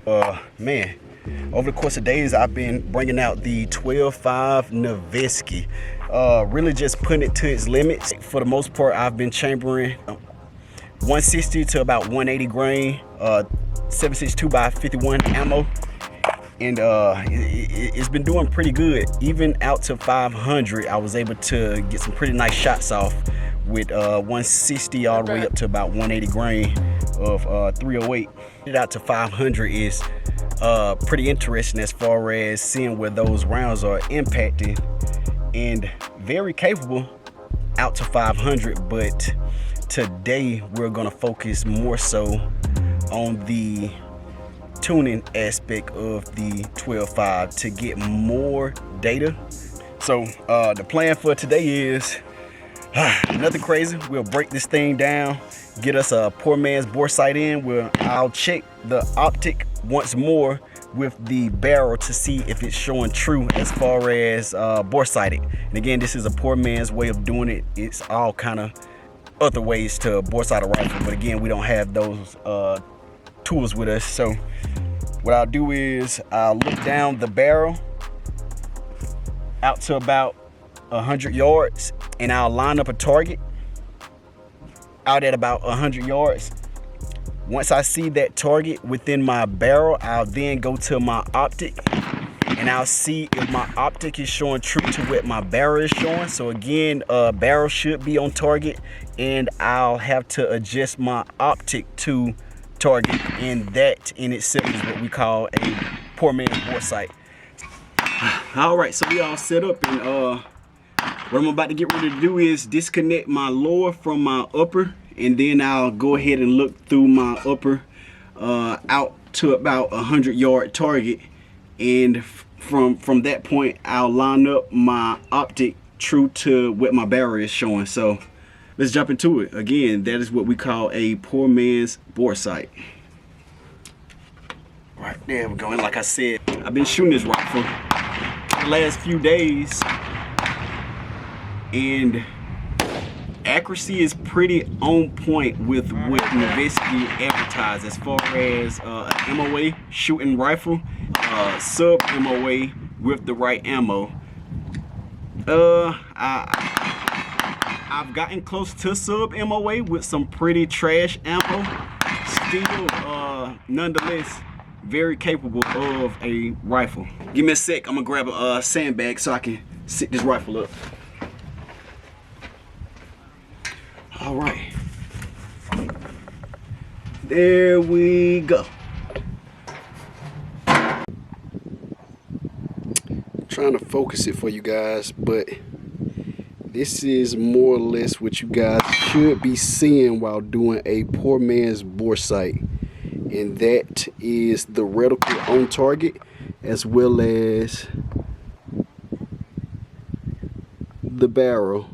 Man, over the course of days, I've been bringing out the 12.5 NOVESKE. Really just putting it to its limits. For the most part, I've been chambering 160 to about 180 grain, 7.62 by 51 ammo. And it's been doing pretty good. Even out to 500, I was able to get some pretty nice shots off with 160 all the way up to about 180 grain of 308. It out to 500 is pretty interesting as far as seeing where those rounds are impacting, and very capable out to 500. But today we're gonna focus more so on the tuning aspect of the 12.5 to get more data. So the plan for today is nothing crazy. We'll break this thing down, get us a poor man's boresight in. I'll check the optic once more with the barrel to see if it's showing true as far as boresighted. And again, this is a poor man's way of doing it. It's all kind of other ways to boresight a rifle, but again, we don't have those tools with us. So what I'll do is I'll look down the barrel out to about 100 yards, and I'll line up a target out at about 100 yards. Once I see that target within my barrel, I'll then go to my optic and I'll see if my optic is showing true to what my barrel is showing. So again, barrel should be on target, and I'll have to adjust my optic to target, and that in itself is what we call a poor man's boresight. All right, so we all set up, and what I'm about to get ready to do is disconnect my lower from my upper, and then I'll go ahead and look through my upper out to about 100-yard target, and from that point I'll line up my optic true to what my barrel is showing. So let's jump into it. Again, that is what we call a poor man's boresight. Right, there we go. And like I said, I've been shooting this rifle the last few days, and accuracy is pretty on point with what NOVESKE advertised as far as an MOA shooting rifle, sub MOA with the right ammo. I've gotten close to sub MOA with some pretty trash ammo. Still, nonetheless, very capable of a rifle. Give me a sec. I'm gonna grab a sandbag so I can sit this rifle up. All right, there we go. Trying to focus it for you guys, but this is more or less what you guys should be seeing while doing a poor man's boresight, and that is the reticle on target as well as the barrel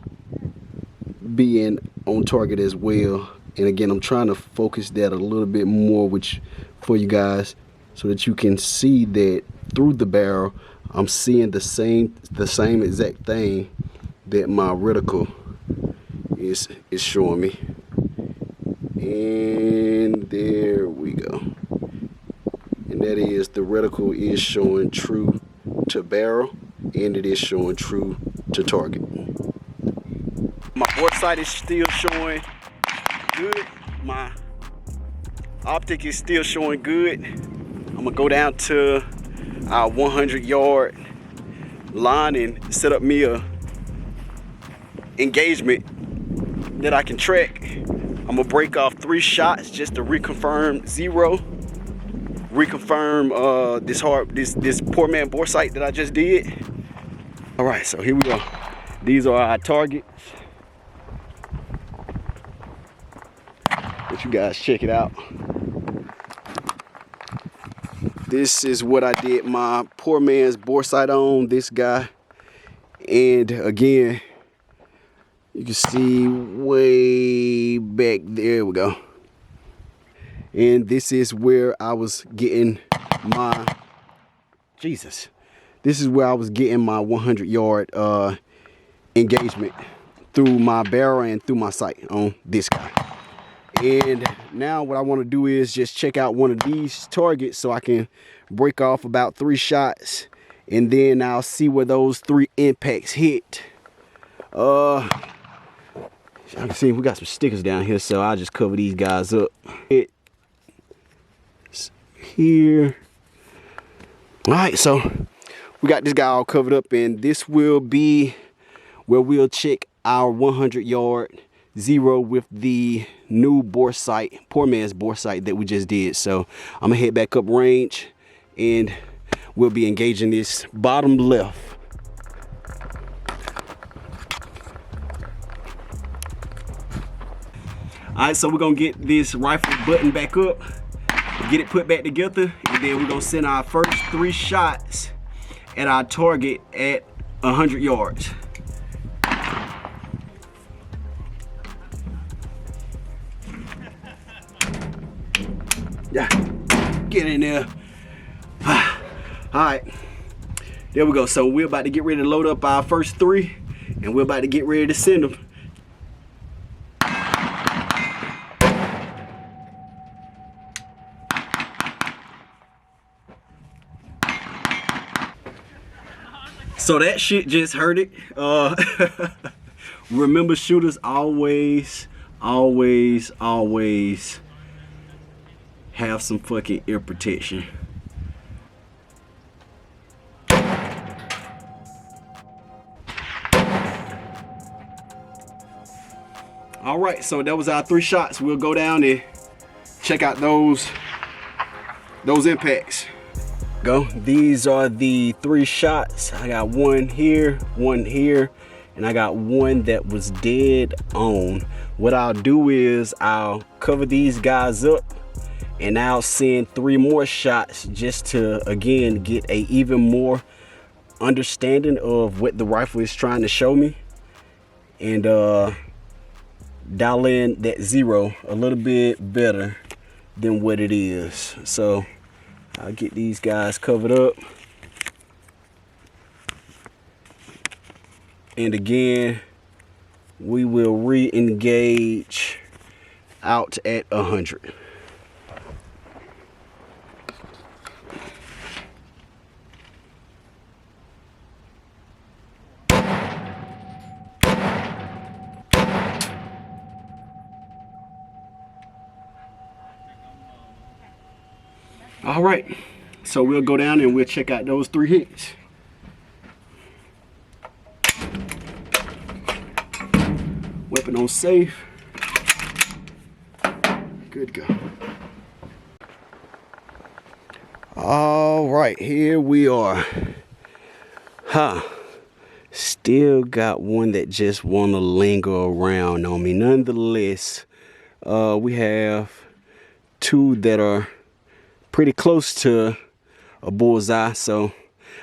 being on target as well. And again, I'm trying to focus that a little bit more for you guys so that you can see that through the barrel I'm seeing the same exact thing that my reticle is showing me. And there we go. And that is, the reticle is showing true to barrel, and it is showing true to target. My boresight is still showing good. My optic is still showing good. I'm gonna go down to our 100-yard line and set up me a engagement that I can track. I'm gonna break off 3 shots just to reconfirm 0, reconfirm this poor man boresight that I just did. All right, so here we go. These are our targets. Let you guys check it out. This is what I did my poor man's boresight on, this guy. And again, you can see way back there we go. And this is where I was getting my This is where I was getting my 100-yard engagement through my barrel and through my sight on this guy. And now what I want to do is just check out one of these targets so I can break off about 3 shots, and then I'll see where those 3 impacts hit. I can see we got some stickers down here, so I'll just cover these guys up. It's here. All right, so we got this guy all covered up, and this will be where we'll check our 100-yard zero with the new boresight, poor man's boresight that we just did. So I'm gonna head back up range, and we'll be engaging this bottom left. All right, so we're gonna get this rifle button back up, get it put back together, and then we're gonna send our first 3 shots at our target at 100 yards. Yeah, get in there. All right, there we go. So we're about to get ready to load up our first 3, and we're about to get ready to send them. So that shit just hurt it. Remember, shooters always have some fucking ear protection. All right, so that was our 3 shots. We'll go down and check out those impacts. Go. These are the 3 shots. I got one here, and I got one that was dead on. What I'll do is I'll cover these guys up, and I'll send 3 more shots just to, again, get a even more understanding of what the rifle is trying to show me, and dial in that zero a little bit better than what it is. So I'll get these guys covered up, and again we will re-engage out at 100. All right, so we'll go down and we'll check out those 3 hits. Weapon on safe. Good go. All right, here we are. Still got one that just want to linger around on me. Nonetheless, we have 2 that are pretty close to a bullseye, so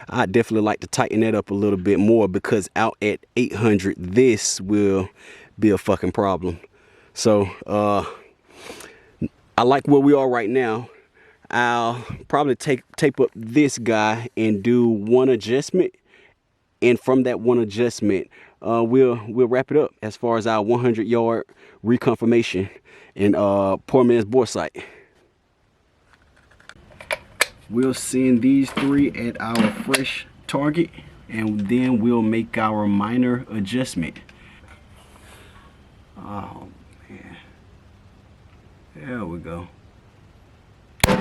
I definitely like to tighten that up a little bit more, because out at 800 this will be a fucking problem. So I like where we are right now. I'll probably tape up this guy and do 1 adjustment, and from that 1 adjustment we'll wrap it up as far as our 100-yard reconfirmation and poor man's boresight. We'll send these 3 at our fresh target, and then we'll make our minor adjustment. Oh man, there we go. All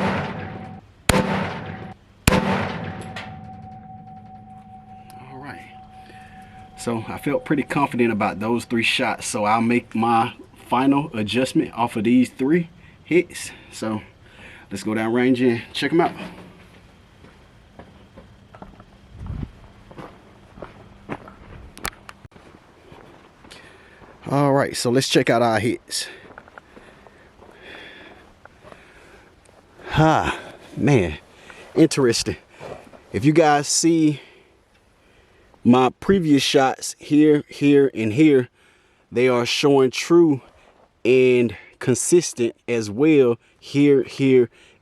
right, so I felt pretty confident about those 3 shots, so I'll make my final adjustment off of these 3 hits. So let's go down range and check them out. All right, so let's check out our hits. Man, interesting. If you guys see my previous shots here, and here, they are showing true and consistent as well. Here,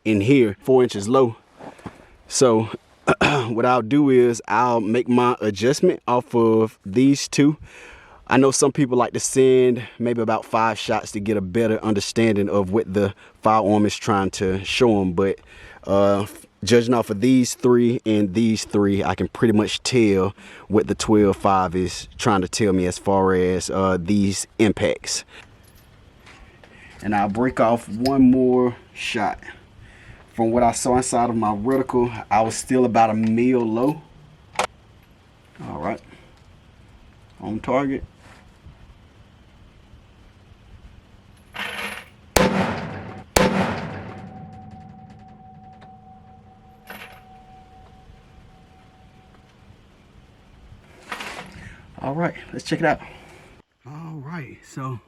and here, 4 inches low. So what I'll do is I'll make my adjustment off of these 2. I know some people like to send maybe about 5 shots to get a better understanding of what the firearm is trying to show them, but judging off of these 3 and these 3, I can pretty much tell what the 12.5 is trying to tell me as far as these impacts. And I'll break off one more shot. From what I saw inside of my reticle, I was still about a mil low. All right, on target. All right, let's check it out. All right, so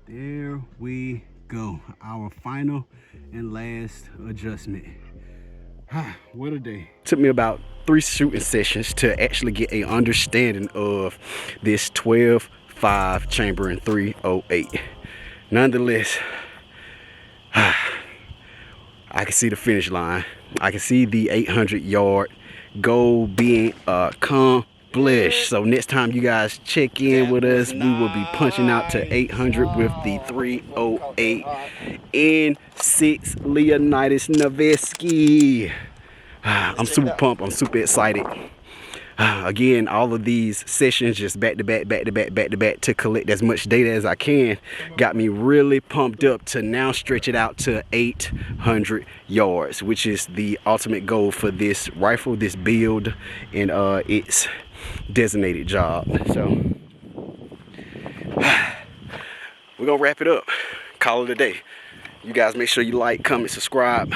there we go. Our final and last adjustment. What a day. Took me about 3 shooting sessions to actually get a understanding of this 12.5 chamber in 308. Nonetheless, I can see the finish line. I can see the 800-yard goal being accomplished. So next time you guys check in with us, we will be punching out to 800 with the 308 N6 Leonidas NOVESKE. I'm super pumped. I'm super excited. Again, all of these sessions just back to back to collect as much data as I can got me really pumped up to now stretch it out to 800 yards, which is the ultimate goal for this rifle, this build, and its designated job. So we're gonna wrap it up, call it a day. You guys make sure you like, comment, subscribe.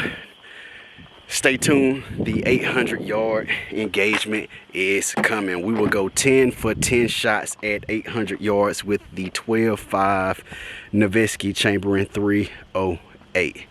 Stay tuned. The 800-yard engagement is coming. We will go 10 for 10 shots at 800 yards with the 12.5 NOVESKE chamber in 308.